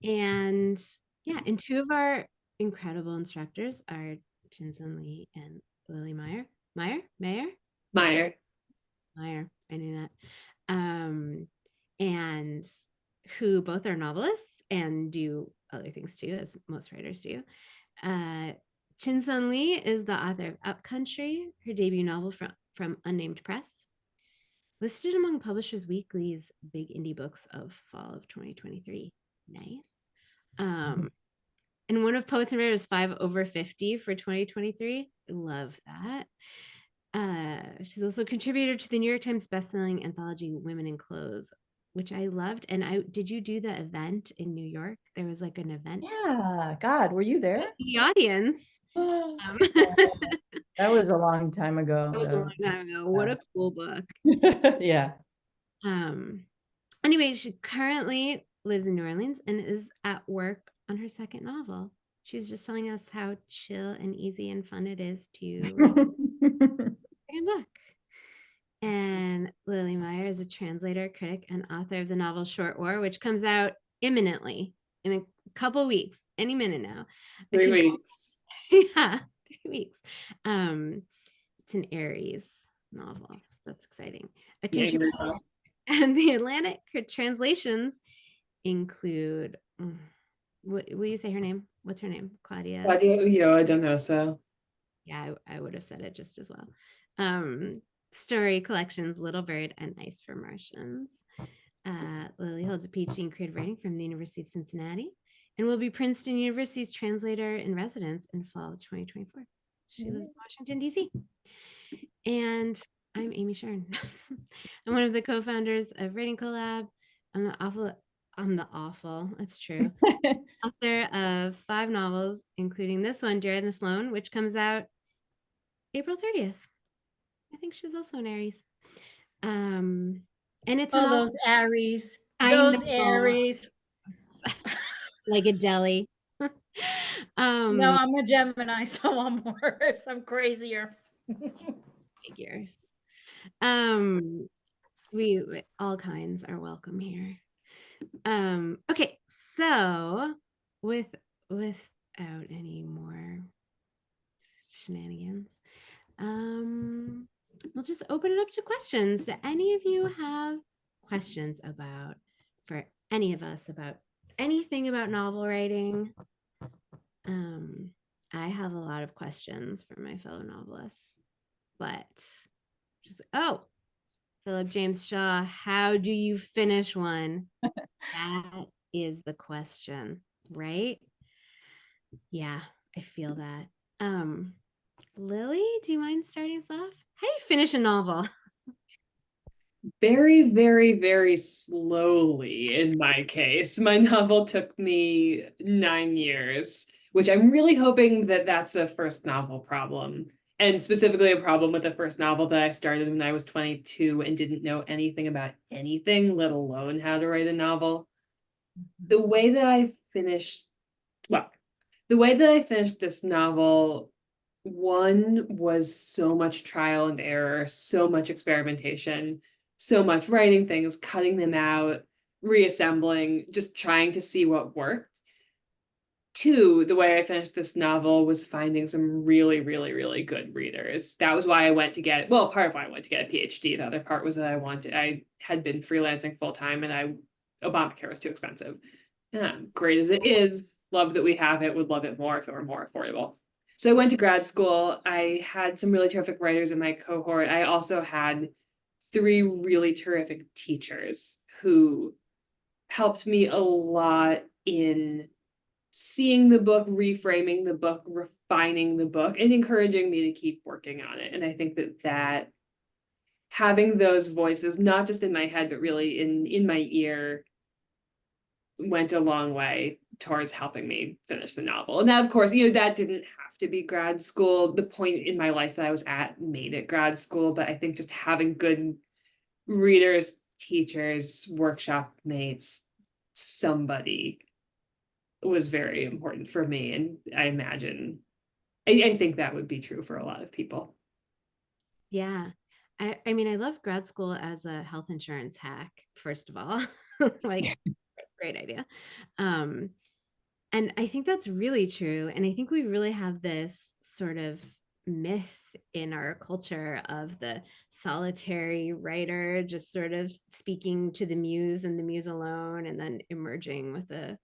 And yeah, and two of our incredible instructors are Jinsun Lee and Lily Meyer. Meyer. Meyer. I knew that. And who both are novelists and do other things too, as most writers do. Jinsun Lee is the author of Upcountry, her debut novel from Unnamed Press, listed among Publishers Weekly's big indie books of fall of 2023. Nice. And one of Poets and Writers 5 over 50 for 2023. Love that. She's also a contributor to the New York Times bestselling anthology Women in Clothes, which I loved. And did you do the event in New York? There was like an event. Yeah, God, were you It was there? the audience. That was a long time ago. That was a long time ago. What a cool book. Yeah. Anyway, she currently lives in New Orleans and is at work on her second novel. She was just telling us how chill and easy and fun it is to write a book. And Lily Meyer is a translator, critic, and author of the novel Short War, which comes out imminently in a couple weeks, any minute now. 3 weeks. Yeah, 3 weeks. It's an Aries novel. That's exciting. A contributor, and the Atlantic translations include. Will you say her name? What's her name? Claudia. Claudia, I don't know. So yeah, I would have said it just as well. Story collections, Little Bird and Ice for Martians. Lily holds a PhD in creative writing from the University of Cincinnati and will be Princeton University's translator in residence in fall of 2024. She lives in Washington, D.C. And I'm Amy Shearn. I'm one of the co-founders of Writing Collab. I'm the awful, that's true. Author of 5 novels, including this one, EDNA SLOANE, which comes out April 30th. I think she's also an Aries. And it's those Aries. Those Aries. Like a deli. No, I'm a Gemini, so I'm worse. I'm crazier. Figures. We all kinds are welcome here. Okay, so without any more shenanigans, we'll just open it up to questions. Do any of you have questions for any of us about anything about novel writing? I have a lot of questions for my fellow novelists, but Philip James Shaw, how do you finish one? That is the question, right? Yeah, I feel that. Lily, do you mind starting us off? How do you finish a novel? Very, very, very slowly in my case. My novel took me 9 years, which I'm really hoping that that's a first novel problem. And specifically a problem with the first novel that I started when I was 22 and didn't know anything about anything, let alone how to write a novel. The way that I finished this novel, one was so much trial and error, so much experimentation, so much writing things, cutting them out, reassembling, just trying to see what worked. 2, the way I finished this novel was finding some really, really, really good readers. That was why I went to get, well, part of why I went to get a PhD. The other part was that I had been freelancing full time and Obamacare was too expensive. Great as it is, love that we have it, would love it more if it were more affordable. So I went to grad school. I had some really terrific writers in my cohort. I also had 3 really terrific teachers who helped me a lot in seeing the book, reframing the book, refining the book, and encouraging me to keep working on it. And I think that having those voices, not just in my head, but really in my ear, went a long way towards helping me finish the novel. And that, of course, that didn't have to be grad school. The point in my life that I was at made it grad school, but I think just having good readers, teachers, workshop mates, somebody was very important for me. And I think that would be true for a lot of people. Yeah. I mean, I love grad school as a health insurance hack, first of all. Like, great idea. Um, and I think that's really true. And I think we really have this sort of myth in our culture of the solitary writer just sort of speaking to the muse and the muse alone, and then emerging with a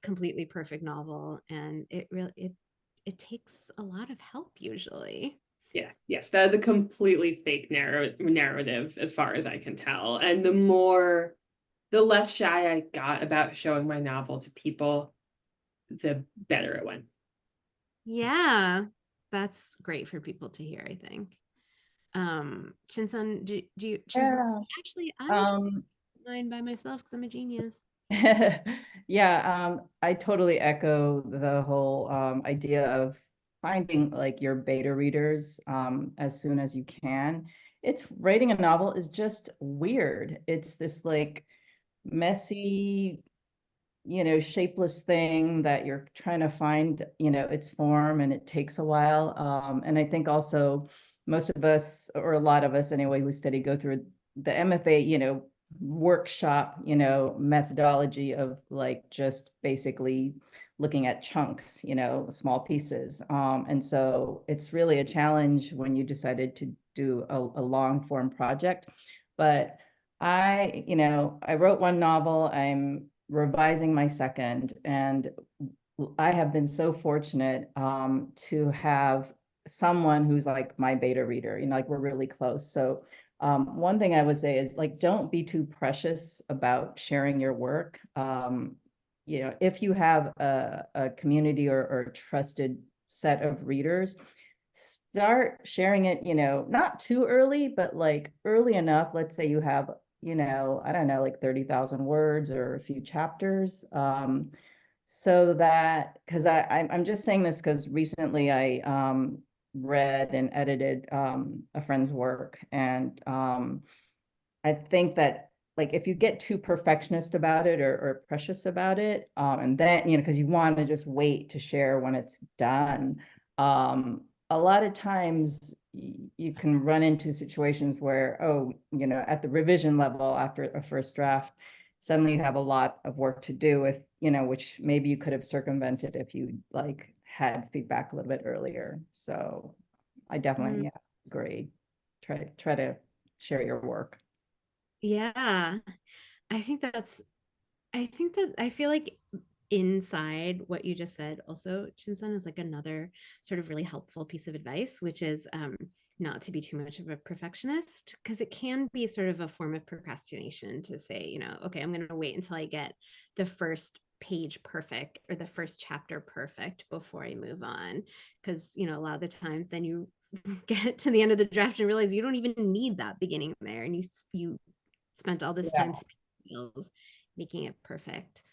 completely perfect novel. And it takes a lot of help usually. Yeah, yes, that is a completely fake narrative as far as I can tell. And the less shy I got about showing my novel to people, the better it went. Yeah, that's great for people to hear, I think. Chinsun, do you, Chinsun, Yeah. actually, I would Um, mine by myself because I'm a genius. yeah, I totally echo the whole idea of finding like your beta readers as soon as you can. It's writing a novel is just weird. It's this like messy, shapeless thing that you're trying to find, its form, and it takes a while. And I think also most of us, or a lot of us anyway, who study go through the MFA, workshop, methodology of like just basically looking at chunks, small pieces. And so it's really a challenge when you decided to do a long form project. But I wrote one novel. I'm revising my second, and I have been so fortunate to have someone who's like my beta reader, like we're really close. So one thing I would say is like, don't be too precious about sharing your work. If you have a community or a trusted set of readers, start sharing it, not too early, but like early enough. Let's say you have, I don't know, like 30,000 words or a few chapters. So that, because I'm just saying this because recently I read and edited a friend's work. And I think that like if you get too perfectionist about it or precious about it, and then, because you want to just wait to share when it's done, a lot of times you can run into situations where, oh, at the revision level after a first draft, suddenly you have a lot of work to do with, which maybe you could have circumvented if you like had feedback a little bit earlier. So I definitely, yeah, agree. Try to share your work. Yeah, I think that's, I feel like inside what you just said, also, Chinsun, is like another sort of really helpful piece of advice, which is not to be too much of a perfectionist, because it can be sort of a form of procrastination to say, okay, I'm going to wait until I get the first page perfect or the first chapter perfect before I move on. Because, a lot of the times then you get to the end of the draft and realize you don't even need that beginning there. And you spent all this time making it perfect.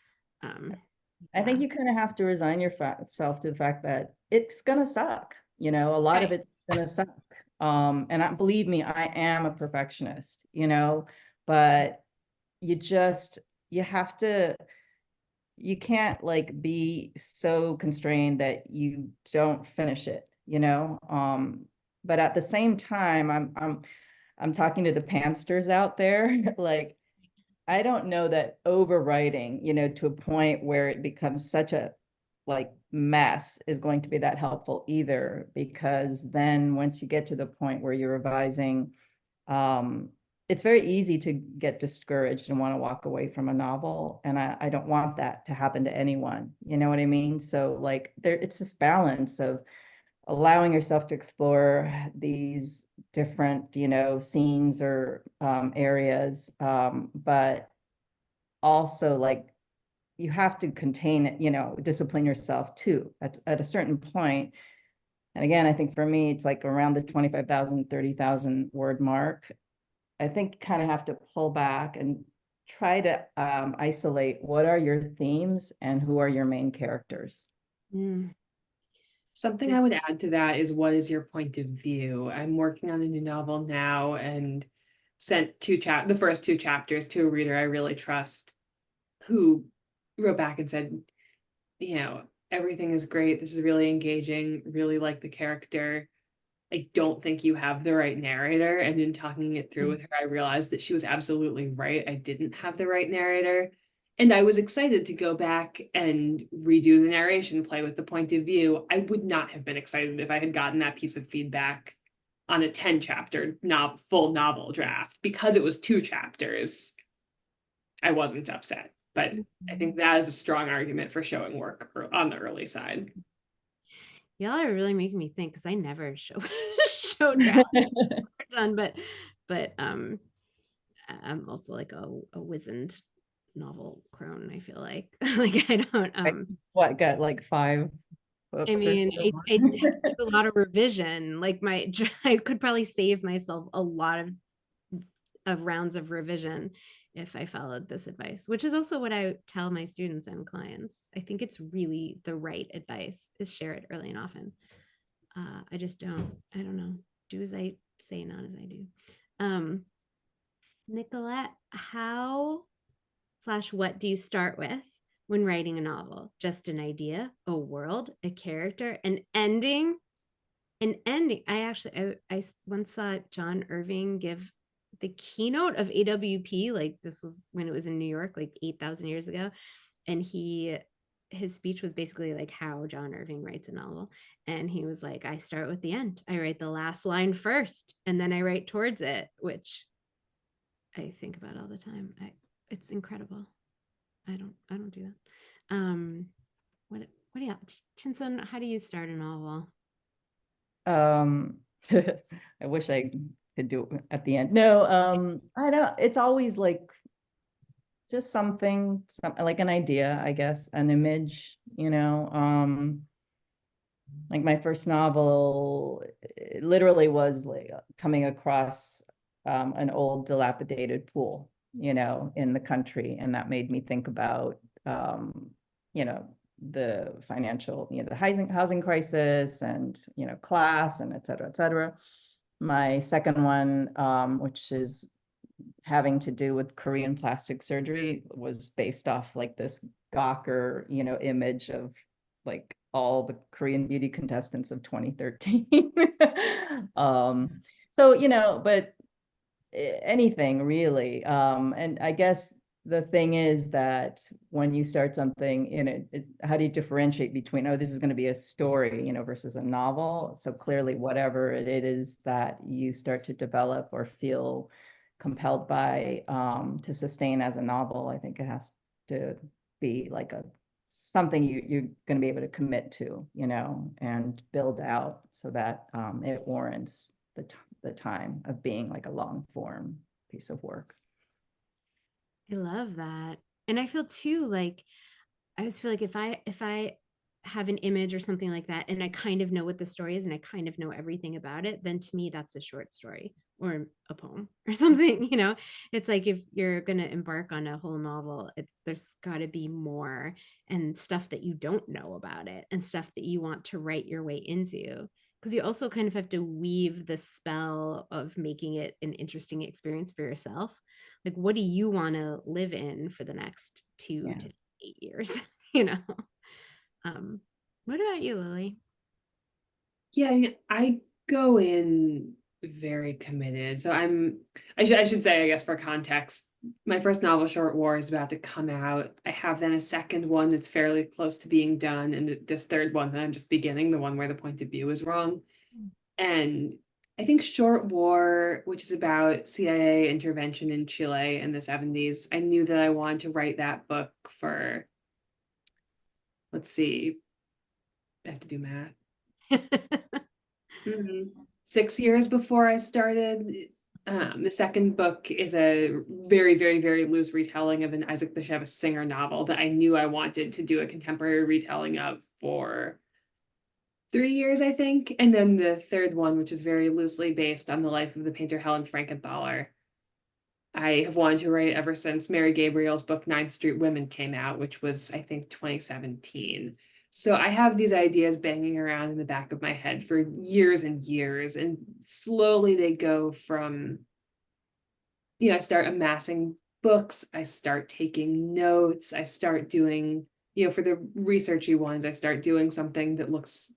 I think Yeah. you kind of have to resign yourself to the fact that it's gonna suck. A lot of Right. it's gonna suck. Believe me, I am a perfectionist. But you just you have to. You can't like be so constrained that you don't finish it. But at the same time, I'm talking to the pansters out there, like I don't know that overwriting, to a point where it becomes such a like mess is going to be that helpful either, because then once you get to the point where you're revising, it's very easy to get discouraged and want to walk away from a novel. And I don't want that to happen to anyone. You know what I mean? So like it's this balance of allowing yourself to explore these different, scenes or areas, but also like you have to contain it, discipline yourself too at a certain point. And again, I think for me, it's like around the 25,000, 30,000 word mark. I think you kind of have to pull back and try to isolate what are your themes and who are your main characters. Mm. Something I would add to that is, what is your point of view? I'm working on a new novel now and sent the first two chapters to a reader I really trust, who wrote back and said, everything is great. This is really engaging, really like the character. I don't think you have the right narrator. And in talking it through with her, I realized that she was absolutely right. I didn't have the right narrator. And I was excited to go back and redo the narration, play with the point of view. I would not have been excited if I had gotten that piece of feedback on a 10 chapter full novel draft. Because it was 2 chapters, I wasn't upset. But I think that is a strong argument for showing work on the early side. Y'all are really making me think, because I never show drafts done, but I'm also like a wizened novel crone, I feel like. Like I don't What, got like 5 books I or mean, so? I do a lot of revision. Like I could probably save myself a lot of rounds of revision if I followed this advice, which is also what I tell my students and clients. I think it's really the right advice is share it early and often. I just I don't know, do as I say, not as I do. Nicolette, how / what do you start with when writing a novel? Just an idea, a world, a character, an ending? An ending. I once saw John Irving give the keynote of AWP. Like this was when it was in New York, like 8,000 years ago. And his speech was basically like how John Irving writes a novel. And he was like, I start with the end. I write the last line first, and then I write towards it, which I think about all the time. It's incredible. I don't do that. What do you, Chinsun, how do you start a novel? I wish I could do it at the end. No, I don't, it's always like just something like an idea, I guess, an image, like my first novel, it literally was like coming across an old dilapidated pool, in the country. And that made me think about, the financial, the housing crisis and, class and et cetera, et cetera. My second one, which is having to do with Korean plastic surgery, was based off like this Gawker, image of like all the Korean beauty contestants of 2013. So, but anything really. And I guess the thing is that when you start something in it, how do you differentiate between, oh, this is going to be a story, versus a novel? So clearly, whatever it is that you start to develop or feel compelled by to sustain as a novel, I think it has to be like something you're going to be able to commit to, and build out so that it warrants the time of being like a long form piece of work. I love that. And I feel too, like, I always feel like if I have an image or something like that, and I kind of know what the story is and I kind of know everything about it, then to me, that's a short story or a poem or something, It's like if you're going to embark on a whole novel, there's got to be more and stuff that you don't know about it and stuff that you want to write your way into. Because you also kind of have to weave the spell of making it an interesting experience for yourself. Like, what do you want to live in for the next 2 to 8 years? What about you, Lily? Yeah, I go in very committed. So I should say, I guess for context, my first novel, Short War, is about to come out. I have then a second one that's fairly close to being done, and this third one that I'm just beginning, the one where the point of view is wrong. And I think Short War, which is about CIA intervention in Chile in the 70s, I knew that I wanted to write that book for, let's see, I have to do math. 6 years before I started. The second book is a very, very, very loose retelling of an Isaac Bashevis Singer novel that I knew I wanted to do a contemporary retelling of for 3 years, I think. And then the third one, which is very loosely based on the life of the painter Helen Frankenthaler, I have wanted to write ever since Mary Gabriel's book 9th Street Women came out, which was, I think, 2017. So I have these ideas banging around in the back of my head for years and years, and slowly they go from, I start amassing books, I start taking notes, I start doing, for the researchy ones, I start doing something that looks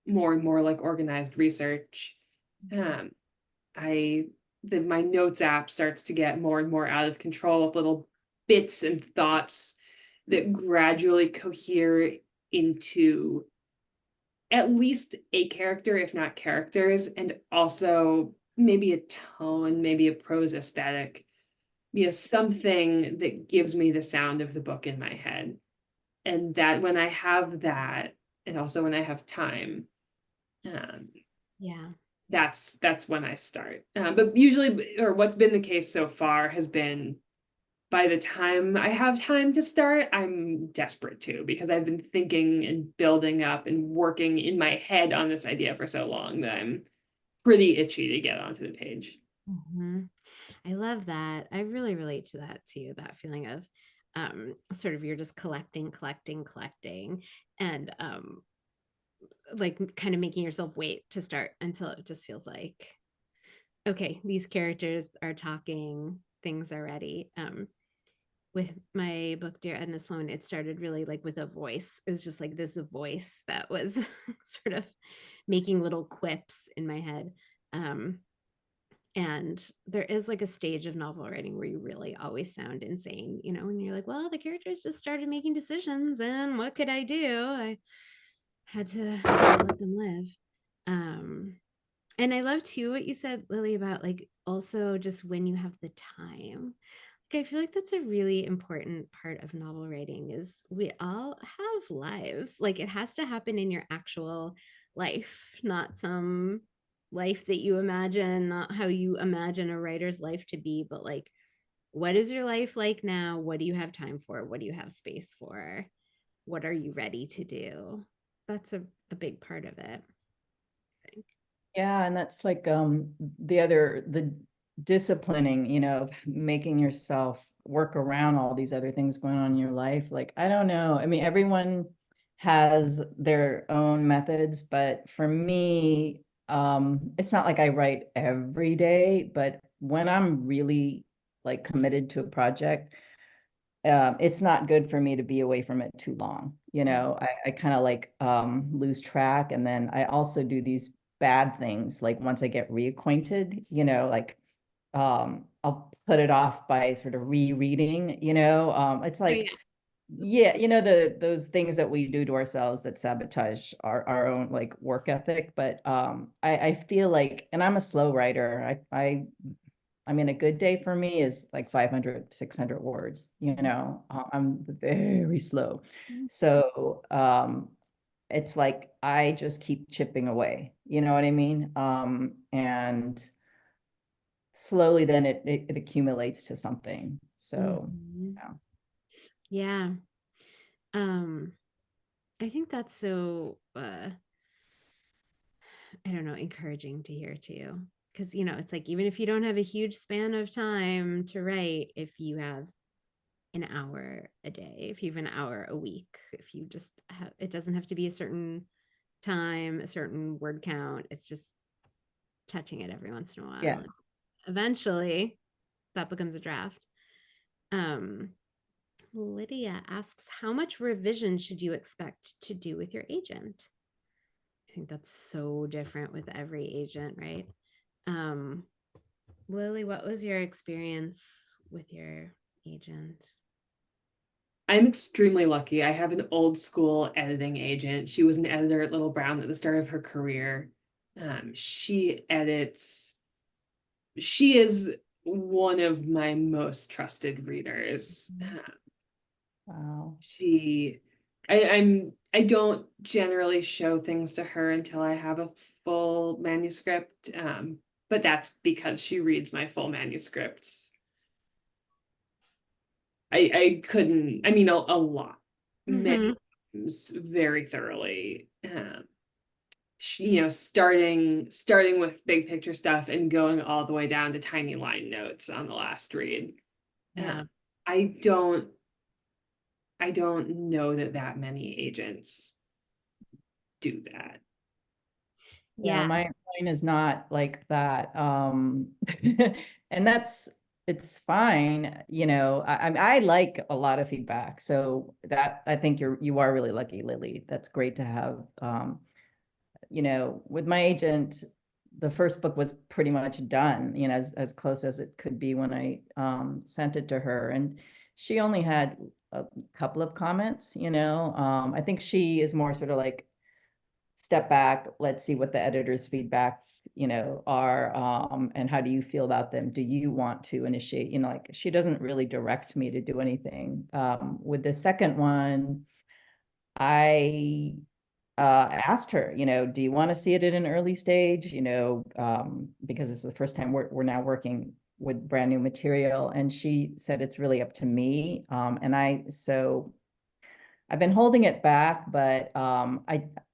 more and more like organized research. My notes app starts to get more and more out of control with little bits and thoughts that gradually cohere into at least a character, if not characters, and also maybe a tone, maybe a prose aesthetic, something that gives me the sound of the book in my head. And that when I have that, and also when I have time, Yeah. that's when I start. But usually, or what's been the case so far has been, by the time I have time to start, I'm desperate to, because I've been thinking and building up and working in my head on this idea for so long that I'm pretty itchy to get onto the page. Mhm. I love that. I really relate to that too, that feeling of sort of you're just collecting, and like kind of making yourself wait to start until it just feels like, okay, these characters are talking, things are ready. With my book, Dear Edna Sloan, it started really like with a voice. It was just like this voice that was sort of making little quips in my head. And there is like a stage of novel writing where you really always sound insane, when you're like, well, the characters just started making decisions, and what could I do? I had to let them live. And I love too what you said, Lily, about like also just when you have the time. Like, I feel like that's a really important part of novel writing is we all have lives. Like it has to happen in your actual life, not some life that you imagine, not how you imagine a writer's life to be, but like, what is your life like now? What do you have time for? What do you have space for? What are you ready to do? That's a big part of it, I think. Yeah, and that's like the disciplining, of making yourself work around all these other things going on in your life. Like, I don't know. I mean, everyone has their own methods, but for me, it's not like I write every day, but when I'm really like committed to a project, it's not good for me to be away from it too long. I kind of like lose track. And then I also do these bad things. Like once I get reacquainted, like I'll put it off by sort of rereading, it's Oh, yeah. like, yeah, those things that we do to ourselves that sabotage our own like work ethic. But I feel like, and I'm a slow writer. I mean, a good day for me is like 500, 600 words, I'm very slow. So it's like I just keep chipping away, you know what I mean? And slowly then it accumulates to something. So, Mhm. yeah. Yeah. Um, I think that's so I don't know, encouraging to hear too. Because it's like even if you don't have a huge span of time to write, if you have an hour a day, if you have an hour a week, if you just have, it doesn't have to be a certain time, a certain word count. It's just touching it every once in a while. Yeah. And eventually that becomes a draft. Um, Lydia asks, how much revision should you expect to do with your agent? I think that's so different with every agent, right? Um, Lily, what was your experience with your agent? I'm extremely lucky. I have an old school editing agent. She was an editor at Little Brown at the start of her career. She edits, she is one of my most trusted readers. Wow. I don't generally show things to her until I have a full manuscript. But that's because she reads my full manuscripts. I couldn't, I mean, a lot, many times, very thoroughly. She, starting with big picture stuff and going all the way down to tiny line notes on the last read. Yeah. I don't know that many agents do that. Yeah, Yeah. mine is not like that. And it's fine. I like a lot of feedback. So that I think you are really lucky, Lily. That's great to have. With my agent, the first book was pretty much done, as close as it could be when I sent it to her. And she only had a couple of comments, you know. I think she is more sort of like, step back, let's see what the editor's feedback, you know, are, and how do you feel about them? Do you want to initiate, you know, like she doesn't really direct me to do anything. With the second one, I asked her, you know, do you want to see it at an early stage? You know, because this is the first time we're now working with brand new material. And she said, it's really up to me. So I've been holding it back, but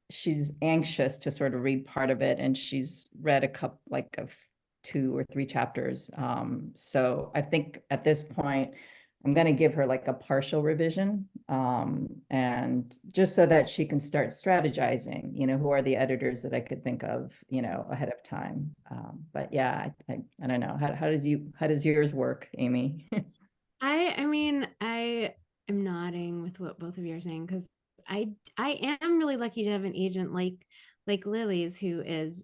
she's anxious to sort of read part of it, and she's read a couple, like of 2 or 3 chapters. So I think at this point, I'm going to give her like a partial revision, and just so that she can start strategizing, you know, who are the editors that I could think of, you know, ahead of time. But yeah, I don't know. How does yours work, Amy? I mean, I am nodding with what both of you are saying, because I am really lucky to have an agent like Lily's, who is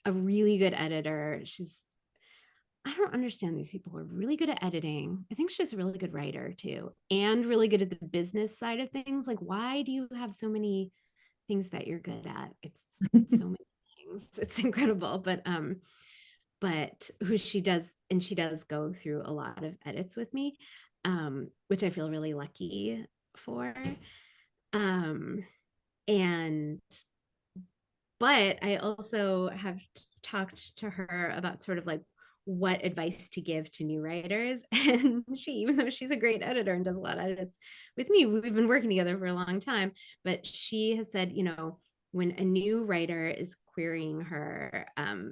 a really good editor. I don't understand these people who are really good at editing. I think she's a really good writer too, and really good at the business side of things. Like, why do you have so many things that you're good at? It's so many things. It's incredible. But who she does, and she does go through a lot of edits with me, which I feel really lucky for. And but I also have talked to her about sort of like what advice to give to new writers. And she, even though she's a great editor and does a lot of edits with me, we've been working together for a long time, but she has said, you know, when a new writer is querying her,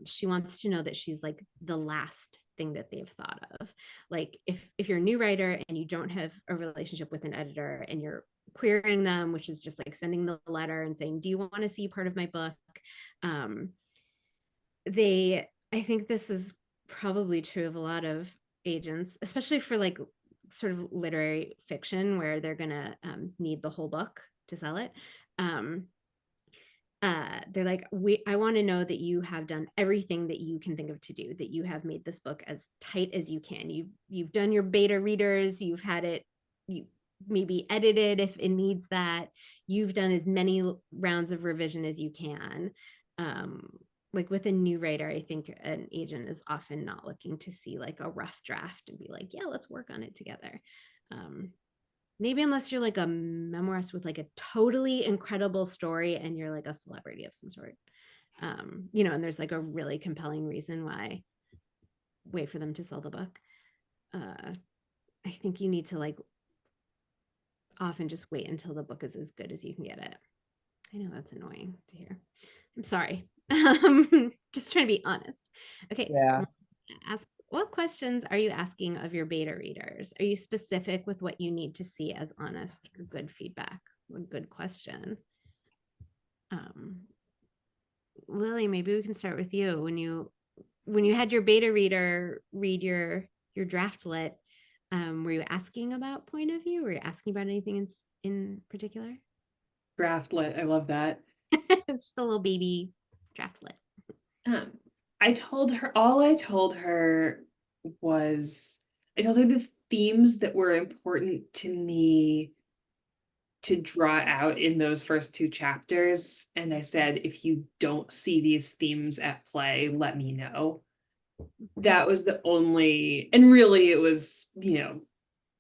she wants to know that she's like the last thing that they've thought of. Like if you're a new writer and you don't have a relationship with an editor, and you're querying them, which is just like sending the letter and saying, do you want to see part of my book? I think this is probably true of a lot of agents, especially for like sort of literary fiction, where they're gonna need the whole book to sell it. They're like, I want to know that you have done everything that you can think of to do, that you have made this book as tight as you can. You've done your beta readers, you've had it, you maybe edited if it needs that. You've done as many rounds of revision as you can. Like with a new writer, I think an agent is often not looking to see like a rough draft and be like, yeah, let's work on it together. Maybe unless you're like a memoirist with like a totally incredible story and you're like a celebrity of some sort, you know, and there's like a really compelling reason why, wait for them to sell the book. I think you need to like often just wait until the book is as good as you can get it. I know that's annoying to hear. I'm sorry. Just trying to be honest. Okay. Yeah. What questions are you asking of your beta readers? Are you specific with what you need to see as honest or good feedback? A good question. Lily, maybe we can start with you. When you had your beta reader read your draftlet, were you asking about point of view? Were you asking about anything in particular? Draftlet, I love that. It's the little baby draftlet. I told her the themes that were important to me to draw out in those first 2 chapters. And I said, if you don't see these themes at play, let me know. That was the only, and really it was, you know,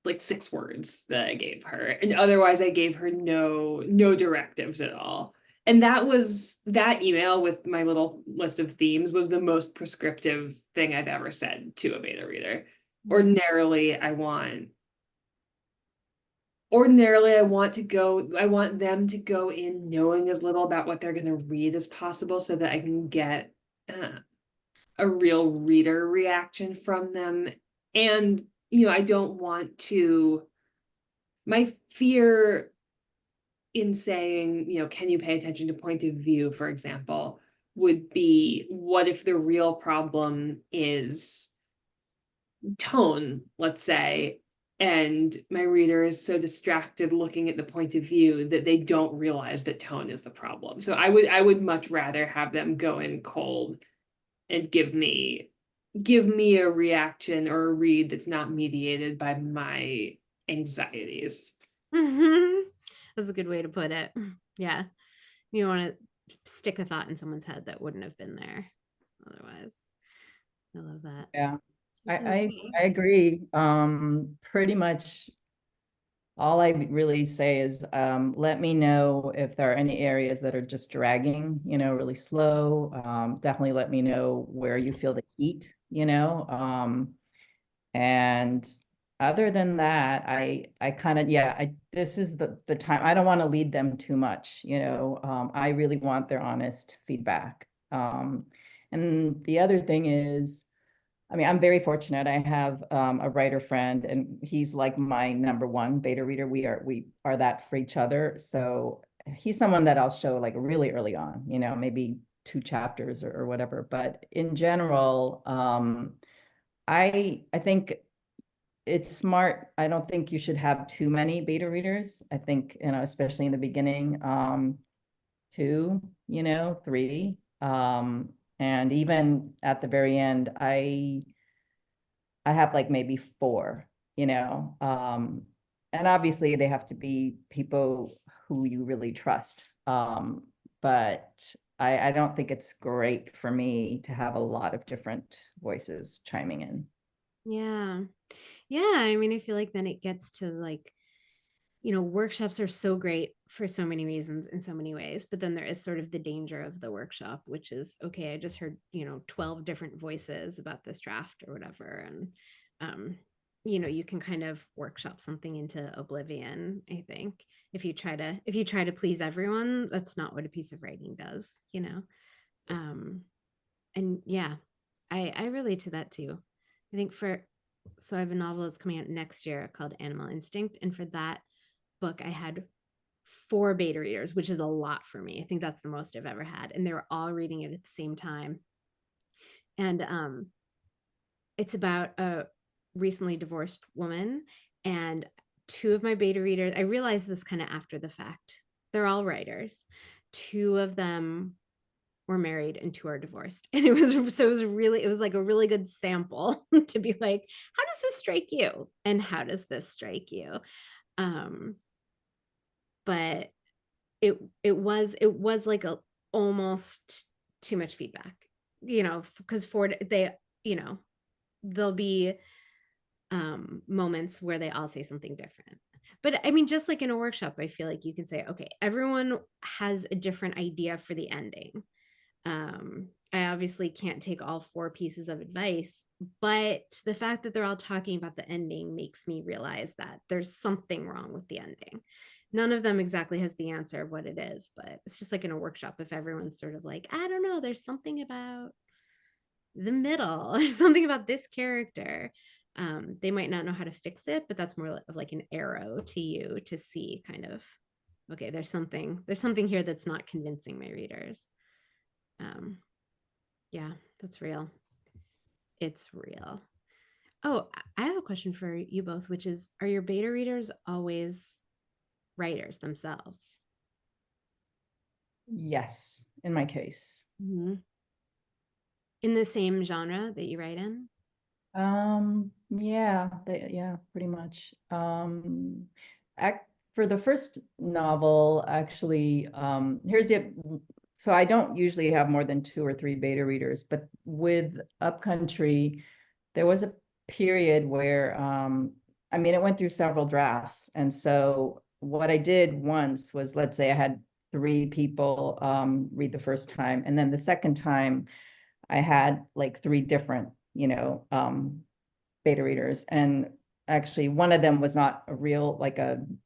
like 6 words that I gave her. And otherwise I gave her no directives at all. And that email with my little list of themes was the most prescriptive thing I've ever said to a beta reader. Ordinarily, I want them to go in knowing as little about what they're going to read as possible, so that I can get a real reader reaction from them. And, you know, I don't want to, my fear in saying, you know, can you pay attention to point of view, for example, would be, what if the real problem is tone, let's say, and my reader is so distracted looking at the point of view that they don't realize that tone is the problem. So I would much rather have them go in cold and give me a reaction or a read that's not mediated by my anxieties. That's a good way to put it. Yeah. You don't want to stick a thought in someone's head that wouldn't have been there otherwise. I love that. Yeah, Okay. I agree. Pretty much all I really say is let me know if there are any areas that are just dragging, really slow. Definitely let me know where you feel the heat, and other than that, I kind of, yeah, this is the time. I don't want to lead them too much, I really want their honest feedback. And the other thing is, I mean, I'm very fortunate. I have a writer friend, and he's like my number one beta reader. We are that for each other. So he's someone that I'll show like really early on, maybe 2 chapters or whatever. But in general, I think it's smart. I don't think you should have too many beta readers. I think, especially in the beginning, 2, 3. And even at the very end, I have like maybe 4, and obviously they have to be people who you really trust. But I don't think it's great for me to have a lot of different voices chiming in. Yeah. Yeah. I mean, I feel like then it gets to like, workshops are so great for so many reasons in so many ways, but then there is sort of the danger of the workshop, which is, okay, I just heard, 12 different voices about this draft or whatever. And, you can kind of workshop something into oblivion. I think if you try to please everyone, that's not what a piece of writing does, and yeah, I relate to that too. I think so I have a novel that's coming out next year called Animal Instinct. And for that book, I had 4 beta readers, which is a lot for me. I think that's the most I've ever had. And they were all reading it at the same time. And it's about a recently divorced woman. And 2 of my beta readers, I realized this kind of after the fact. They're all writers. 2 of them were married and 2 are divorced. And it was like a really good sample to be like, how does this strike you? And how does this strike you? But it was like a almost too much feedback, because there'll be moments where they all say something different. But I mean, just like in a workshop, I feel like you can say, okay, everyone has a different idea for the ending. I obviously can't take all 4 pieces of advice, but the fact that they're all talking about the ending makes me realize that there's something wrong with the ending. None of them exactly has the answer of what it is, but it's just like in a workshop, if everyone's sort of like, I don't know, there's something about the middle or something about this character. They might not know how to fix it, but that's more of like an arrow to you to see kind of, okay, there's something here that's not convincing my readers. Yeah, that's real. It's real. Oh, I have a question for you both, which is, are your beta readers always writers themselves? Yes, in my case. Mm-hmm. In the same genre that you write in? Yeah, pretty much. For the first novel, actually, here's the, so I don't usually have more than 2 or 3 beta readers, but with Upcountry, there was a period where, I mean, it went through several drafts. And so what I did once was, let's say I had 3 people read the first time, and then the second time I had like 3 different, beta readers. And actually one of them was not a real,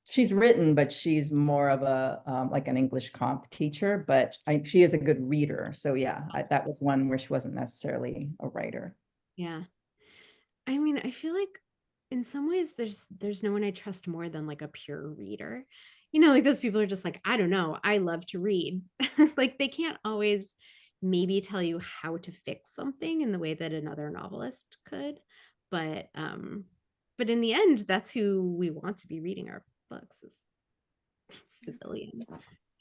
she's written, but she's more of a, like an English comp teacher, but she is a good reader. So yeah, that was one where she wasn't necessarily a writer. Yeah. I mean, I feel like in some ways there's no one I trust more than like a pure reader. Like those people are just like, I don't know, I love to read. Like they can't always maybe tell you how to fix something in the way that another novelist could. But in the end, that's who we want to be reading our books, is civilians.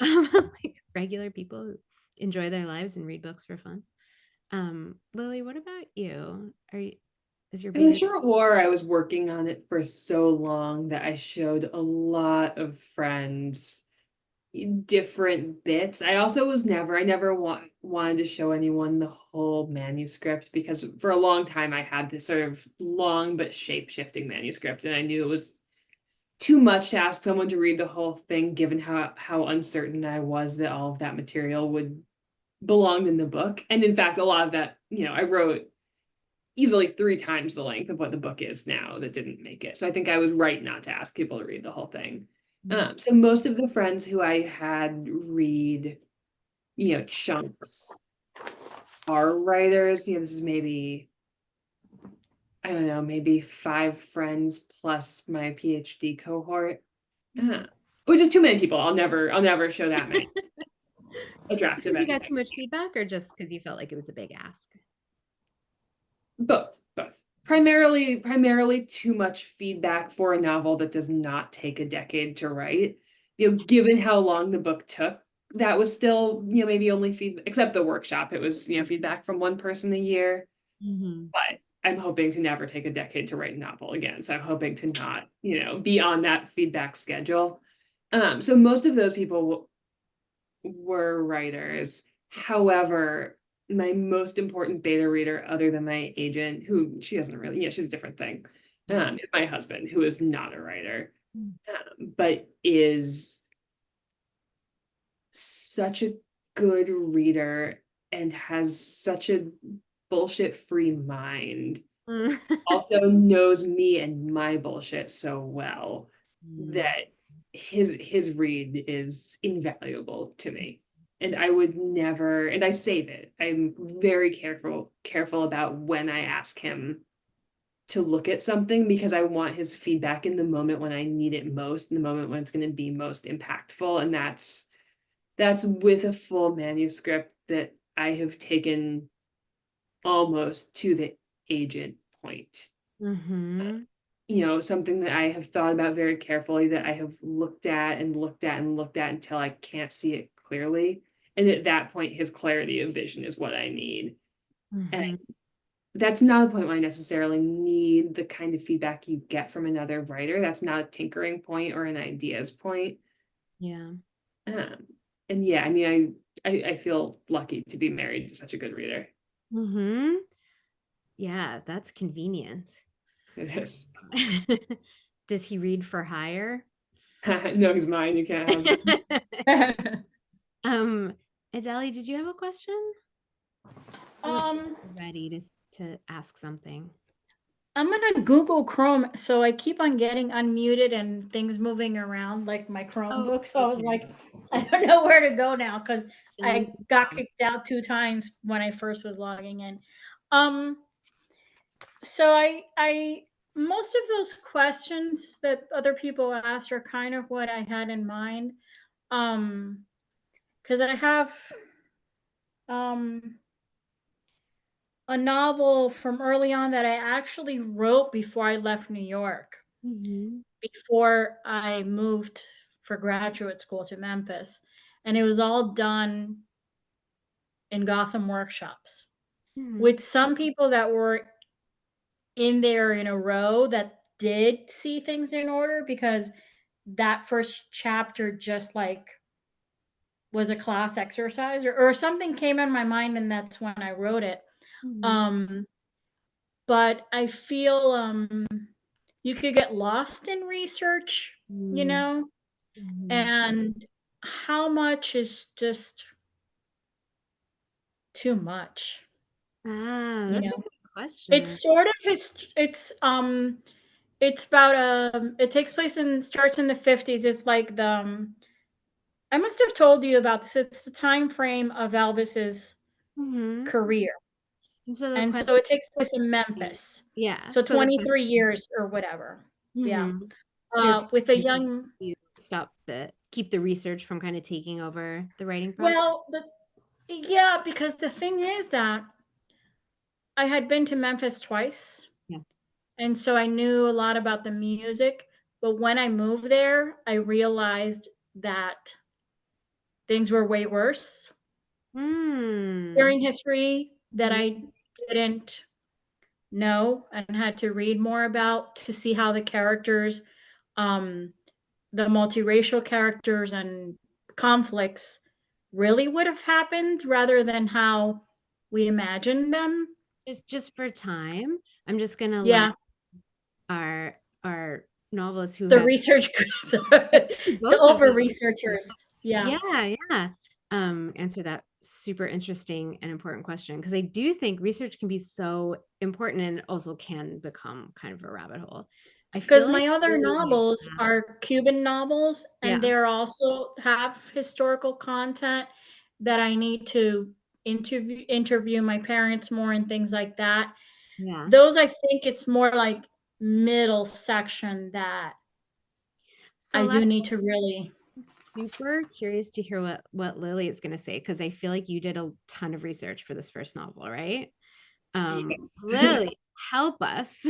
Like regular people who enjoy their lives and read books for fun. Lily, what about you? Is your In the beta? short war, I was working on it for so long that I showed a lot of friends different bits. I never wanted to show anyone the whole manuscript because for a long time I had this sort of long but shape-shifting manuscript, and I knew it was too much to ask someone to read the whole thing, given how uncertain I was that all of that material would belong in the book. And in fact, a lot of that, I wrote easily 3 times the length of what the book is now that didn't make it. So I think I was right not to ask people to read the whole thing. So most of the friends who I had read, chunks are writers. This is maybe, I don't know, maybe 5 friends plus my PhD cohort, which is too many people. I'll never show that many. A draft of Because you got anything. too much feedback, or just because you felt like it was a big ask? Both. Primarily too much feedback for a novel that does not take a decade to write. Given how long the book took, that was still, maybe only feedback, except the workshop. It was, feedback from one person a year. But I'm hoping to never take a decade to write a novel again. So I'm hoping to not, be on that feedback schedule. So most of those people were writers. However, my most important beta reader, other than my agent, who she doesn't really, she's a different thing, is my husband, who is not a writer, but is such a good reader and has such a bullshit-free mind. Also knows me and my bullshit so well that his read is invaluable to me. And I would never, and I save it. I'm very careful about when I ask him to look at something, because I want his feedback in the moment when I need it most, in the moment when it's going to be most impactful. And that's with a full manuscript that I have taken almost to the agent point. Something that I have thought about very carefully, that I have looked at and looked at and looked at until I can't see it clearly. And at that point, his clarity of vision is what I need. And that's not a point where I necessarily need the kind of feedback you get from another writer. That's not a tinkering point or an ideas point. Yeah. And yeah, I mean, I feel lucky to be married to such a good reader. Yeah, that's convenient. It is. Does he read for hire? No, he's mine. You can't have that. Adele, did you have a question? Ready to ask something. I'm gonna Google Chrome, so I keep on getting unmuted and things moving around like my Chromebook. So I was like, I don't know where to go now because I got kicked out 2 times when I first was logging in. So I most of those questions that other people asked are kind of what I had in mind. Because I have a novel from early on that I actually wrote before I left New York, before I moved for graduate school to Memphis. And it was all done in Gotham workshops with some people that were in there in a row that did see things in order, because that first chapter just like was a class exercise or something came in my mind, and that's when I wrote it. But I feel you could get lost in research, and how much is just too much. That's a good question. It's sort of it's about it takes place in starts in the 50s. It's like I must have told you about this. It's the time frame of Elvis's career. And so it takes place in Memphis. Yeah. So 23 years or whatever. Yeah. So with a young, you keep the research from kind of taking over the writing process. Well, yeah, because the thing is that I had been to Memphis twice. Yeah. And so I knew a lot about the music, but when I moved there, I realized that things were way worse during history that I didn't know and had to read more about to see how the characters, um, the multiracial characters and conflicts really would have happened rather than how we imagined them. Just for time, I'm just gonna let Yeah, our novelists who the have research, the both of over them. researchers. Yeah. Yeah. Answer that super interesting and important question, because I do think research can be so important and also can become kind of a rabbit hole. I Because feel like my other really, novels are Cuban novels, and yeah, they're also have historical content that I need to interview my parents more and things like that. yeah. Those, I think it's more like middle section that So I let do need to really. I'm super curious to hear what Lily is going to say, because I feel like you did a ton of research for this first novel, right? Yes. Lily, help us.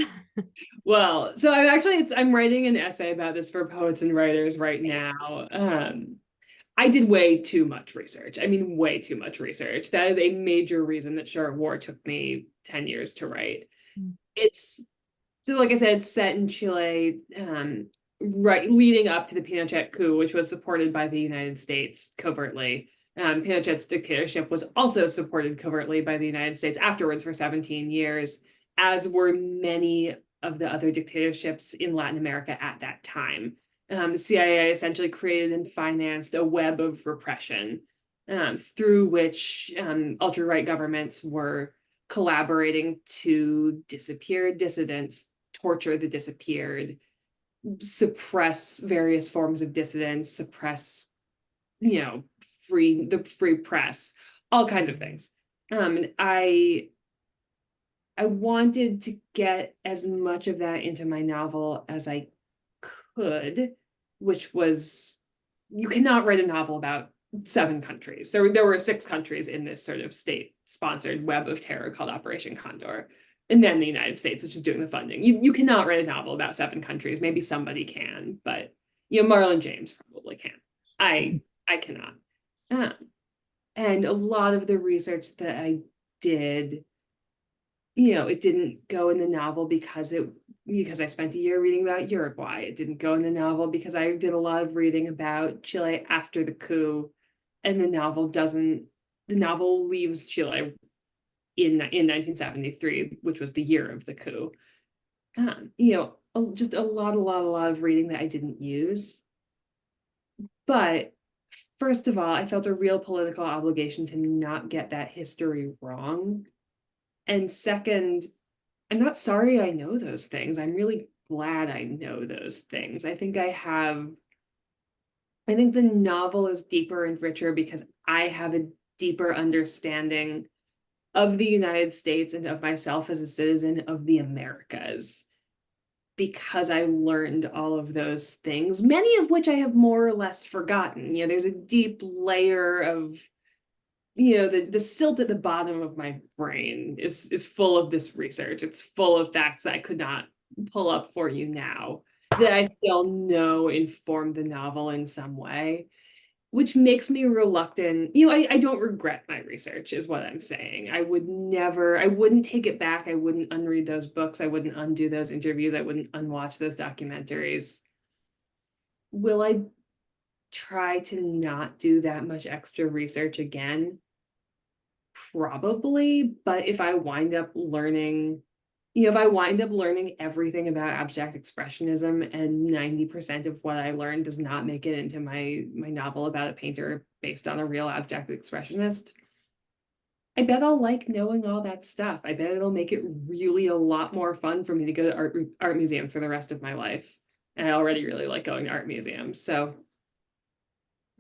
Well, so I'm writing an essay about this for Poets and Writers right now. I did way too much research. I mean, way too much research. That is a major reason that Short War took me 10 years to write. It's so, like I said, it's set in Chile, right leading up to the Pinochet coup, which was supported by the United States covertly. Pinochet's dictatorship was also supported covertly by the United States afterwards for 17 years, as were many of the other dictatorships in Latin America at that time. The CIA essentially created and financed a web of repression, through which ultra-right governments were collaborating to disappear dissidents, torture the disappeared, suppress various forms of dissidence, suppress, the free press, all kinds of things. And I wanted to get as much of that into my novel as I could, which was, you cannot write a novel about 7 countries. There were 6 countries in this sort of state-sponsored web of terror called Operation Condor, and then the United States, which is doing the funding. You cannot write a novel about 7 countries. Maybe somebody can, but Marlon James probably can. I cannot. Um, and a lot of the research that I did, it didn't go in the novel because I spent a year reading about Uruguay. It didn't go in the novel because I did a lot of reading about Chile after the coup, and the novel leaves Chile in 1973, which was the year of the coup. Just a lot of reading that I didn't use. But first of all, I felt a real political obligation to not get that history wrong. And second, I'm not sorry I know those things. I'm really glad I know those things. I think the novel is deeper and richer because I have a deeper understanding of the United States and of myself as a citizen of the Americas, because I learned all of those things, many of which I have more or less forgotten. There's a deep layer of, the silt at the bottom of my brain is full of this research. It's full of facts that I could not pull up for you now, that I still know inform the novel in some way, which makes me reluctant. I don't regret my research, is what I'm saying. I wouldn't take it back. I wouldn't unread those books. I wouldn't undo those interviews. I wouldn't unwatch those documentaries. Will I try to not do that much extra research again? Probably, but if I wind up learning everything about abstract expressionism and 90% of what I learned does not make it into my novel about a painter based on a real abstract expressionist, I bet I'll like knowing all that stuff. I bet it'll make it really a lot more fun for me to go to art museum for the rest of my life. And I already really like going to art museums. So,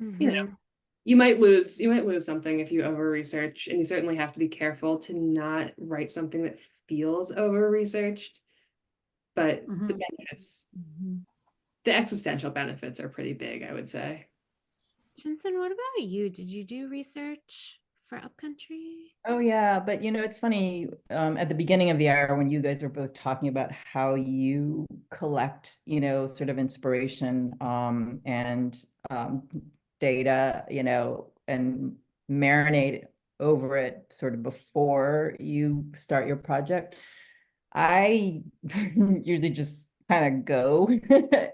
Mhm. you might lose something if you over research, and you certainly have to be careful to not write something that feels over researched. But the Mhm. benefits, Mhm. the existential benefits are pretty big, I would say. Jensen, what about you? Did you do research for Upcountry? Oh yeah, but it's funny, at the beginning of the hour when you guys were both talking about how you collect, sort of inspiration, and data, and marinate over it sort of before you start your project. I usually just kind of go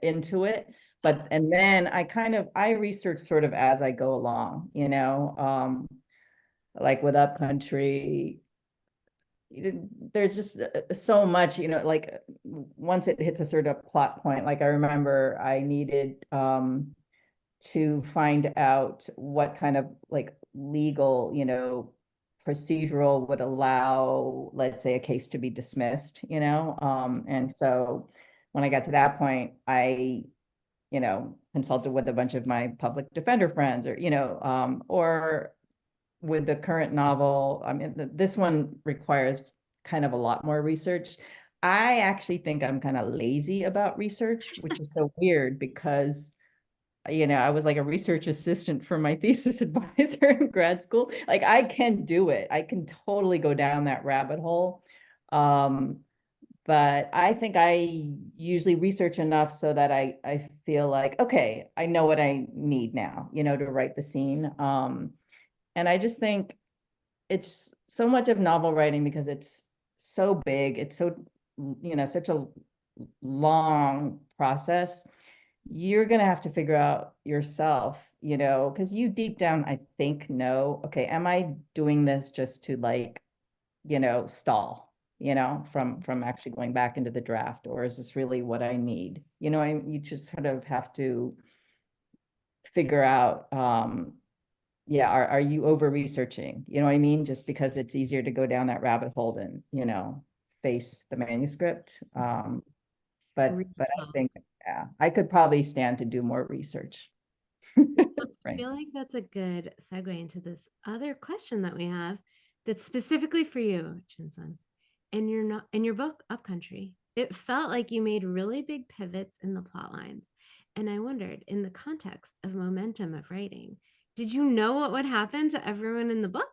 into it, and then I research sort of as I go along, like with Upcountry, there's just so much, like once it hits a certain plot point, like I remember I needed to find out what kind of like legal, procedural would allow, let's say, a case to be dismissed, and so when I got to that point, I consulted with a bunch of my public defender friends, or with the current novel, I mean, this one requires kind of a lot more research. I actually think I'm kind of lazy about research, which is so weird because I was like a research assistant for my thesis advisor in grad school. Like I can do it. I can totally go down that rabbit hole. Um, but I think I usually research enough so that I feel like, okay, I know what I need now, to write the scene. And I just think it's so much of novel writing because it's so big, it's so, such a long process. You're going to have to figure out yourself, because you deep down, I think, know, okay, am I doing this just to like, stall, from actually going back into the draft, or is this really what I need? You just sort of have to figure out, yeah, are you over researching? You know what I mean? Just because it's easier to go down that rabbit hole than, face the manuscript. But I Retail. think, yeah, I could probably stand to do more research. I Right. feel like that's a good segue into this other question that we have that's specifically for you, Chinsun. And you're not in your book, Upcountry. It felt like you made really big pivots in the plot lines. And I wondered, in the context of momentum of writing, did you know what would happen to everyone in the book?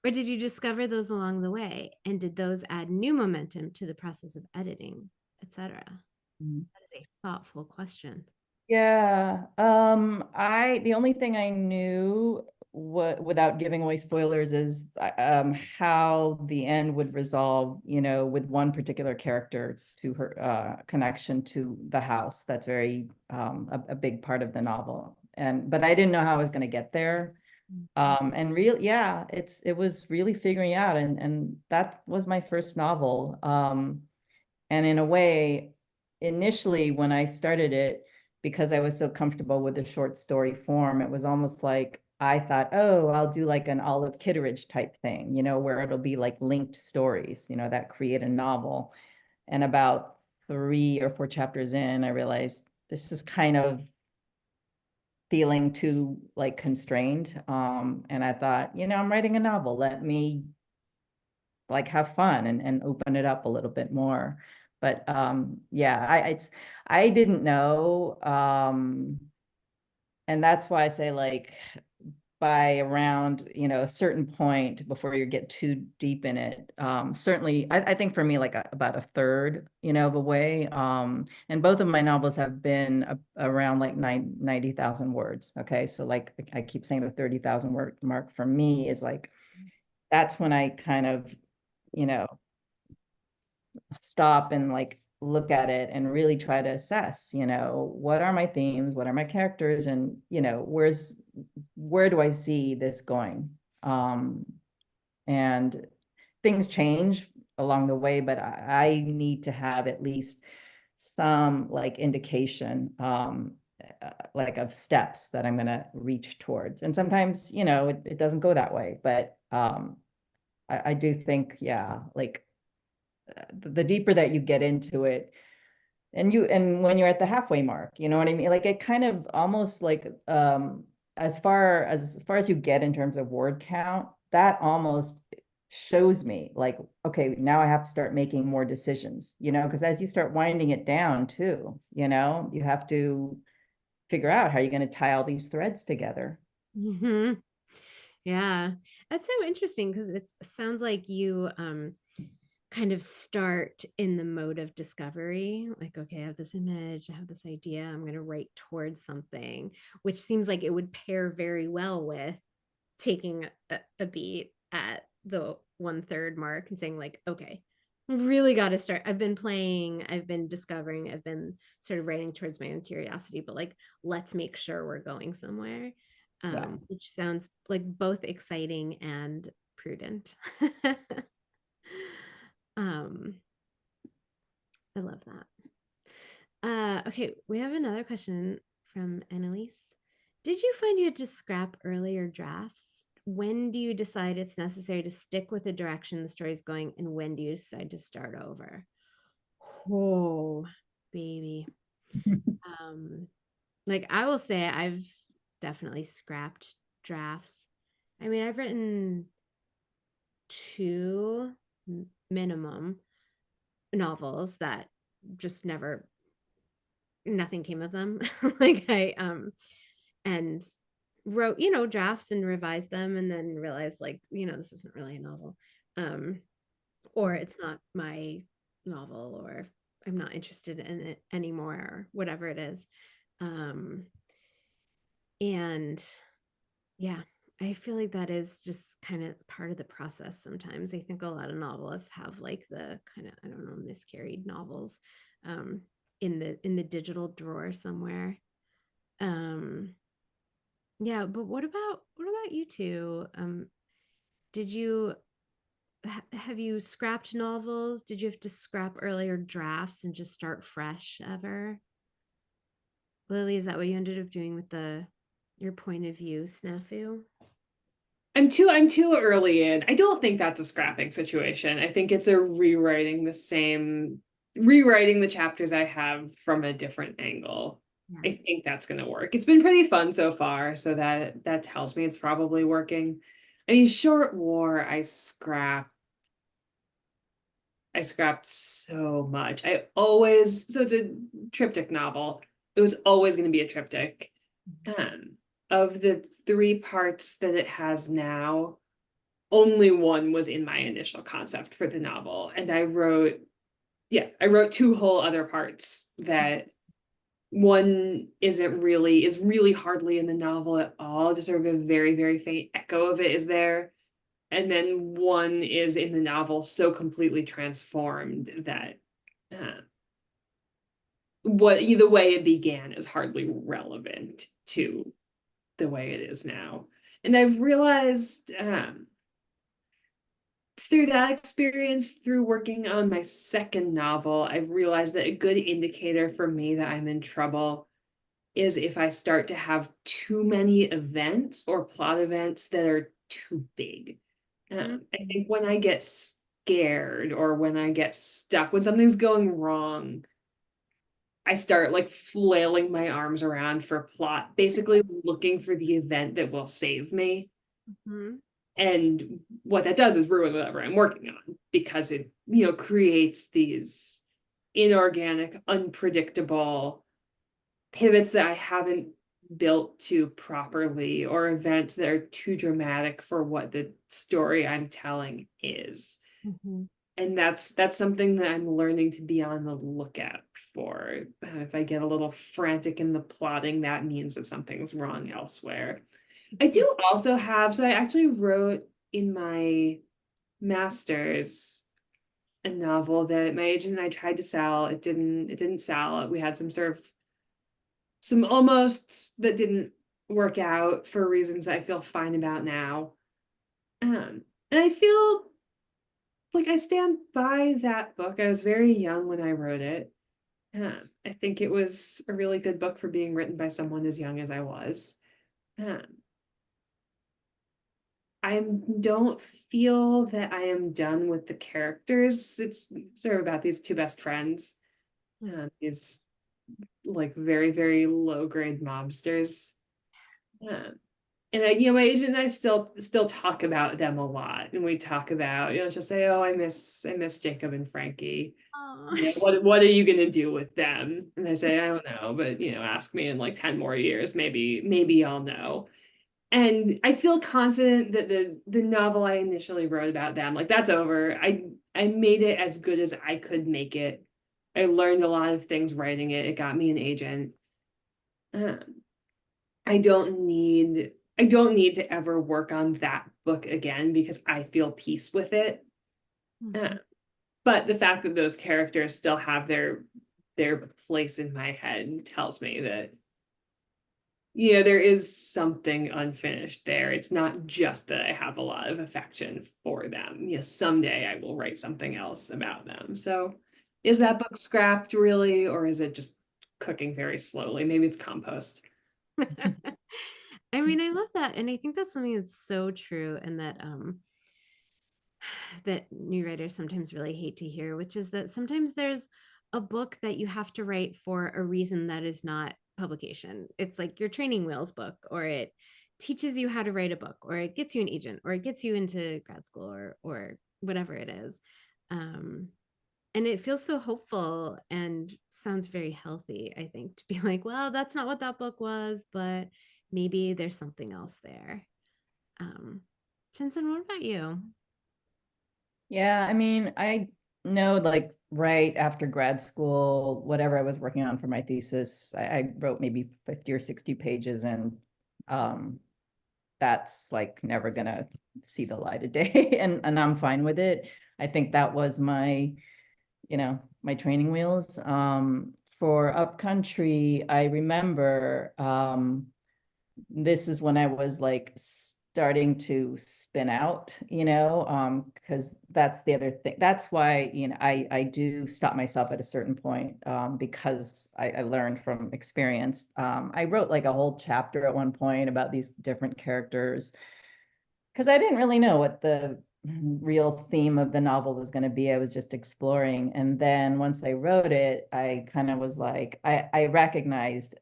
Or did you discover those along the way? And did those add new momentum to the process of editing, etc.? Mhm. That is a thoughtful question. Yeah. The only thing I knew, what without giving away spoilers, is how the end would resolve, with one particular character, to her connection to the house. That's very a big part of the novel. But I didn't know how I was going to get there. And yeah, it was really figuring out, and that was my first novel. And in a way, initially when I started it, because I was so comfortable with the short story form, it was almost like I thought, oh, I'll do like an Olive Kitteridge type thing, where it'll be like linked stories, that create a novel. And about 3 or 4 chapters in, I realized this is kind of feeling too like constrained. And I thought, I'm writing a novel. Let me like have fun and open it up a little bit more. But yeah, I didn't know. And that's why I say, like, by around, a certain point, before you get too deep in it, certainly I think for me, like about a third, of the way. And both of my novels have been around like 90,000 words. Okay. So like I keep saying the 30,000 word mark for me is like, that's when I kind of, you know, stop and like look at it and really try to assess, what are my themes, what are my characters, and where do I see this going? And things change along the way, but I need to have at least some like indication, like of steps that I'm going to reach towards. And sometimes, it doesn't go that way, but I do think, yeah, like the deeper that you get into it, and when you're at the halfway mark, you know what I mean? Like it kind of almost like as far as you get in terms of word count, that almost shows me like, okay, now I have to start making more decisions, because as you start winding it down too, you have to figure out how you're going to tie all these threads together. Mm-hmm. Yeah, that's so interesting because it sounds like you kind of start in the mode of discovery. Like, okay, I have this image, I have this idea, I'm going to write towards something, which seems like it would pair very well with taking a beat at the 1/3 mark and saying, like, okay, really got to start. I've been playing, I've been discovering, I've been sort of writing towards my own curiosity, but like, let's make sure we're going somewhere. Yeah. Which sounds like both exciting and prudent. um, I love that. Okay, we have another question from Annalise. Did you find you had to scrap earlier drafts? When do you decide it's necessary to stick with the direction the story's going, and when do you decide to start over? Oh, baby. Like I will say I've definitely scrapped drafts. I mean, I've written 2 minimum novels that just never, nothing came of them. Like I and wrote, drafts and revised them and then realized like, this isn't really a novel. Or it's not my novel, or I'm not interested in it anymore, or whatever it is. And yeah, I feel like that is just kind of part of the process sometimes. I think a lot of novelists have like the kind of, I don't know, miscarried novels um, in the digital drawer somewhere. Yeah, but what about you two? Did you have you scrapped novels? Did you have to scrap earlier drafts and just start fresh ever? Lily, is that what you ended up doing with your point of view snafu? I'm too early in. I don't think that's a scrapping situation. I think it's a rewriting the chapters I have from a different angle. Yeah. I think that's going to work. It's been pretty fun so far, so that tells me it's probably working. I mean, Short War, I scrapped so much. So it's a triptych novel. It was always going to be a triptych. Of the 3 parts that it has now, only one was in my initial concept for the novel. And I wrote 2 whole other parts that one is really hardly in the novel at all. Just sort of a very, very faint echo of it is there. And then one is in the novel so completely transformed that the way it began is hardly relevant to the way it is now. And I've realized through that experience, through working on my second novel, I've realized that a good indicator for me that I'm in trouble is if I start to have too many events or plot events that are too big. I think when I get scared or when I get stuck, when something's going wrong, I start like flailing my arms around for plot, basically looking for the event that will save me. Mm-hmm. And what that does is ruin whatever I'm working on, because it, creates these inorganic, unpredictable pivots that I haven't built to properly, or events that are too dramatic for what the story I'm telling is. Mm-hmm. And that's something that I'm learning to be on the lookout for. If I get a little frantic in the plotting, that means that something's wrong elsewhere. I do also have, so I actually wrote in my master's a novel that my agent and I tried to sell. It didn't sell. We had some almosts that didn't work out for reasons that I feel fine about now. And I feel like I stand by that book. I was very young when I wrote it. I think it was a really good book for being written by someone as young as I was. I don't feel that I am done with the characters. It's sort of about these 2 best friends, these like very, very low grade mobsters. And my agent and I still talk about them a lot, and we talk about, she'll say, "Oh, I miss Jacob and Frankie. What are you gonna do with them?" And I say, "I don't know, but ask me in like 10 more years, maybe I'll know." And I feel confident that the novel I initially wrote about them, like, that's over. I made it as good as I could make it. I learned a lot of things writing it. It got me an agent. I don't need to ever work on that book again because I feel peace with it. but the fact that those characters still have their place in my head tells me that, you know, there is something unfinished there. It's not just that I have a lot of affection for them. You know, someday I will write something else about them. So is that book scrapped really, or is it just cooking very slowly? Maybe it's compost. I mean, I love that. And I think that's something that's so true, and that that new writers sometimes really hate to hear, which is that sometimes there's a book that you have to write for a reason that is not publication. It's like your training wheels book, or it teaches you how to write a book, or it gets you an agent, or it gets you into grad school, or whatever it is. Um, and it feels so hopeful and sounds very healthy, I think, to be like, well, that's not what that book was, but maybe there's something else there. Jensen, what about you? Yeah, I mean, I know like right after grad school, whatever I was working on for my thesis, I wrote maybe 50 or 60 pages, and um, that's like never gonna see the light of day, and I'm fine with it. I think that was my, you know, my training wheels. For Upcountry, I remember this is when I was like starting to spin out, you know, because that's the other thing. That's why, you know, I do stop myself at a certain point, because I learned from experience. I wrote like a whole chapter at one point about these different characters because I didn't really know what the real theme of the novel was going to be. I was just exploring. And then once I wrote it, I kind of was like, I recognized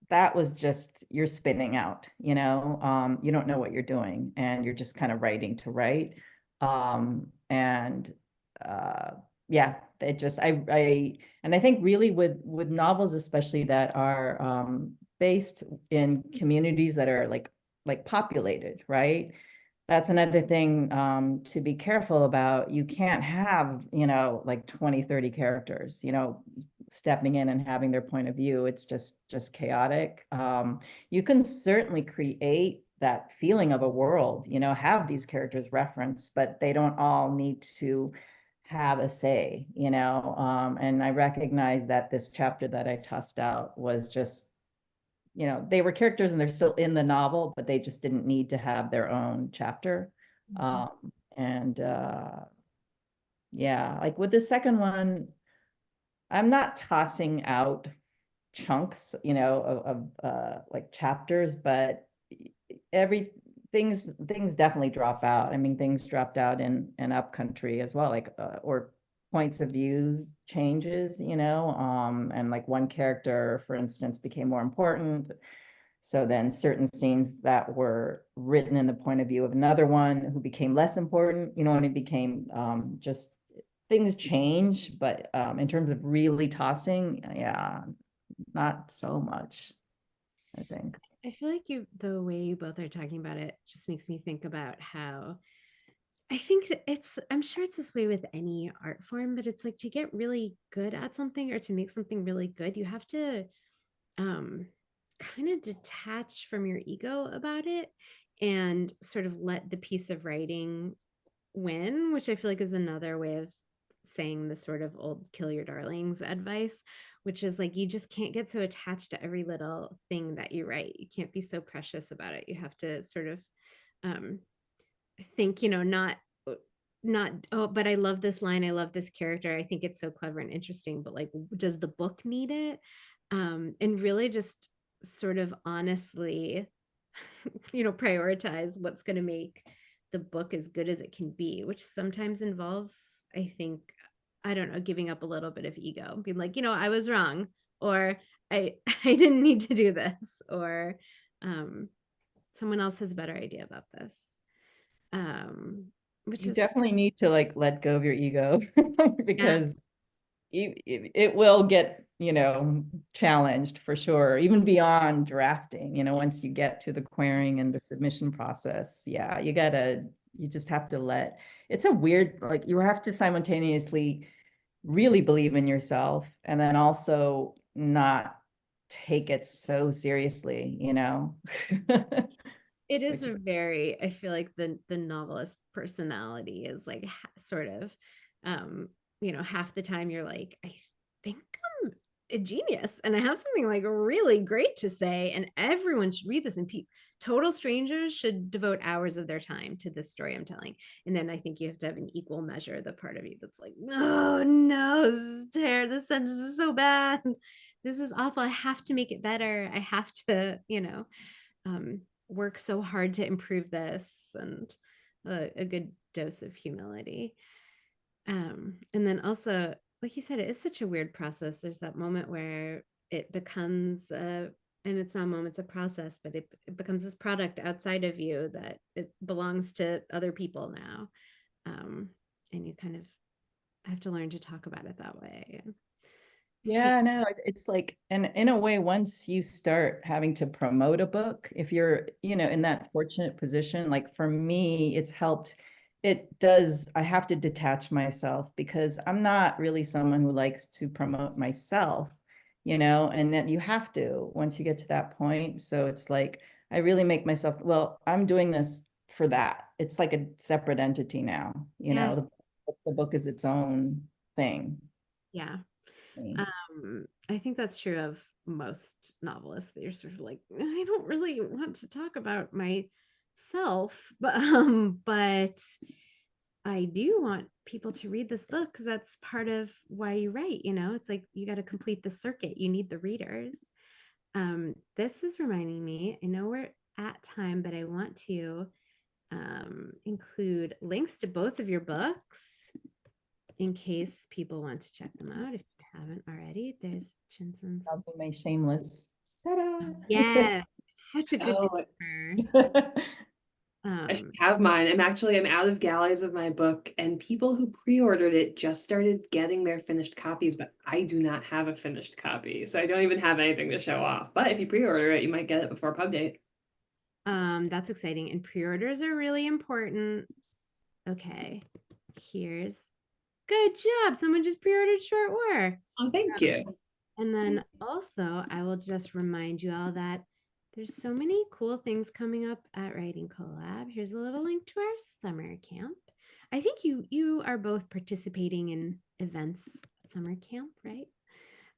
that was just, you're spinning out, you know, you don't know what you're doing and you're just kind of writing to write. And yeah, it just, and I think really with novels, especially that are based in communities that are like populated, right? That's another thing to be careful about. You can't have, you know, like 20, 30 characters, you know, stepping in and having their point of view. It's just chaotic. You can certainly create that feeling of a world, you know, have these characters reference, but they don't all need to have a say, you know. And I recognize that this chapter that I tossed out was just, you know, they were characters and they're still in the novel, but they just didn't need to have their own chapter. And yeah, like with the second one, I'm not tossing out chunks, you know, of like chapters, but every things definitely drop out. I mean, things dropped out in Upcountry as well, like or points of view changes, you know, and like one character, for instance, became more important. So then certain scenes that were written in the point of view of another one who became less important, you know, and it became just things change. But in terms of really tossing, yeah, not so much, I think. I feel like the way you both are talking about it just makes me think about how I think that I'm sure it's this way with any art form, but it's like to get really good at something or to make something really good, you have to um, kind of detach from your ego about it and sort of let the piece of writing win, which I feel like is another way of saying the sort of old kill your darlings advice, which is like you just can't get so attached to every little thing that you write. You can't be so precious about it. You have to sort of um, think, you know, not oh, but I love this line, I love this character, I think it's so clever and interesting, but like, does the book need it? And really just sort of honestly, you know, prioritize what's going to make the book as good as it can be, which sometimes involves, I think, I don't know, giving up a little bit of ego, being like, you know, I was wrong, or I didn't need to do this, or um, someone else has a better idea about this. Which You is definitely need to like let go of your ego yeah, because it will get, you know, challenged for sure, even beyond drafting, you know, once you get to the querying and the submission process. Yeah, you just have to it's a weird, like you have to simultaneously really believe in yourself and then also not take it so seriously, you know. it is Which a very, I feel like the novelist personality is like sort of half the time you're like, I think I'm a genius and I have something like really great to say, and everyone should read this, and total strangers should devote hours of their time to this story I'm telling. And then I think you have to have an equal measure, the part of you that's like, oh no, this is terrible, this sentence is so bad, this is awful, I have to make it better, I have to work so hard to improve this, and a good dose of humility. And then also, like you said, it is such a weird process. There's that moment where it becomes and it's not a moment, it's a process, but it becomes this product outside of you that it belongs to other people now. And you kind of have to learn to talk about it that way. Yeah, no, it's like, and in a way, once you start having to promote a book, if you're, in that fortunate position, like for me, it's helped. It does, I have to detach myself because I'm not really someone who likes to promote myself, and then you have to once you get to that point. So it's like, I really make myself, well, I'm doing this for that. It's like a separate entity now, Yes. the book is its own thing. Yeah. I think that's true of most novelists. They're sort of like, I don't really want to talk about myself, but I do want people to read this book because that's part of why you write. It's like you got to complete the circuit. You need the readers. This is reminding me. I know we're at time, but I want to include links to both of your books in case people want to check them out if you haven't already. There's Chinson's. I'll be my shameless. Ta-da! Yes, it's such a good cover. I have mine. I'm out of galleys of my book, and people who pre-ordered it just started getting their finished copies, but I do not have a finished copy, so I don't even have anything to show off. But if you pre-order it, you might get it before pub date. That's exciting, and pre-orders are really important. Okay, here's good job. Someone just pre-ordered Short War. Oh, thank you. And then also, I will just remind you all that there's so many cool things coming up at Writing Collab. Here's a little link to our summer camp. I think you are both participating in events at summer camp, right?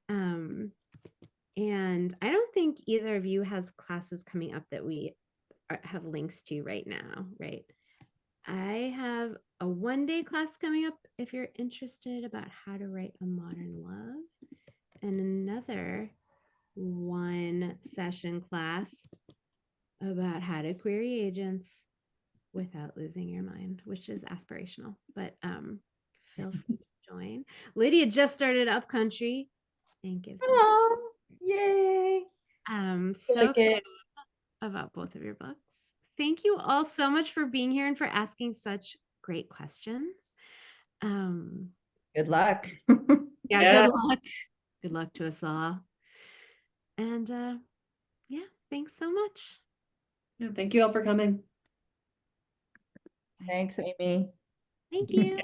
And I don't think either of you has classes coming up that we have links to right now, right? I have a 1-day class coming up if you're interested about how to write a modern love, and another 1-session class about how to query agents without losing your mind, which is aspirational, but feel free to join. Lydia just started UPCOUNTRY and gives Yay! So excited about both of your books. Thank you all so much for being here and for asking such great questions. Good luck. Yeah, good luck. Good luck to us all. And yeah, thanks so much. Yeah, thank you all for coming. Thanks, Amy. Thank you.